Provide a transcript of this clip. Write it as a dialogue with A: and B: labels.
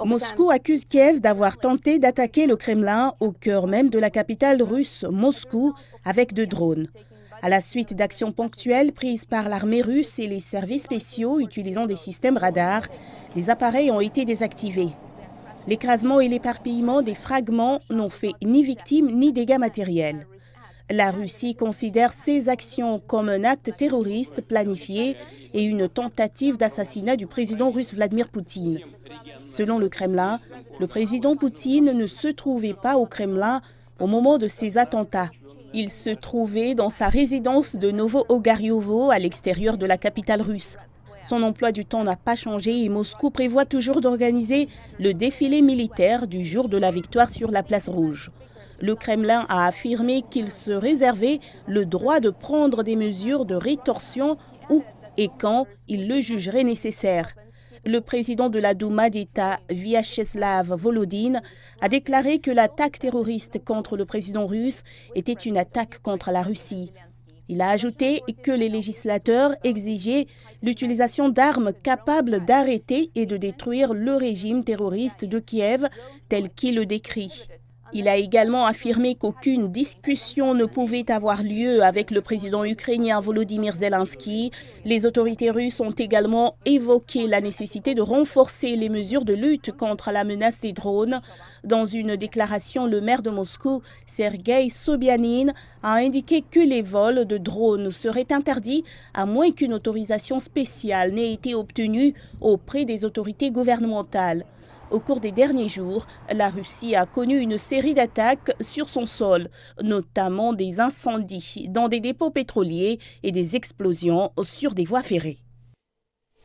A: Moscou accuse Kiev d'avoir tenté d'attaquer le Kremlin au cœur même de la capitale russe, Moscou, avec de drones. À la suite d'actions ponctuelles prises par l'armée russe et les services spéciaux utilisant des systèmes radars, les appareils ont été désactivés. L'écrasement et l'éparpillement des fragments n'ont fait ni victimes ni dégâts matériels. La Russie considère ces actions comme un acte terroriste planifié et une tentative d'assassinat du président russe Vladimir Poutine. Selon le Kremlin, le président Poutine ne se trouvait pas au Kremlin au moment de ces attentats. Il se trouvait dans sa résidence de Novo-Ogariovo à l'extérieur de la capitale russe. Son emploi du temps n'a pas changé et Moscou prévoit toujours d'organiser le défilé militaire du jour de la victoire sur la place rouge. Le Kremlin a affirmé qu'il se réservait le droit de prendre des mesures de rétorsion où et quand il le jugerait nécessaire. Le président de la Douma d'État, Vyacheslav Volodine, a déclaré que l'attaque terroriste contre le président russe était une attaque contre la Russie. Il a ajouté que les législateurs exigeaient l'utilisation d'armes capables d'arrêter et de détruire le régime terroriste de Kiev tel qu'il le décrit. Il a également affirmé qu'aucune discussion ne pouvait avoir lieu avec le président ukrainien Volodymyr Zelensky. Les autorités russes ont également évoqué la nécessité de renforcer les mesures de lutte contre la menace des drones. Dans une déclaration, le maire de Moscou, Sergueï Sobyanin, a indiqué que les vols de drones seraient interdits à moins qu'une autorisation spéciale n'ait été obtenue auprès des autorités gouvernementales. Au cours des derniers jours, la Russie a connu une série d'attaques sur son sol, notamment des incendies dans des dépôts pétroliers et des explosions sur des voies ferrées.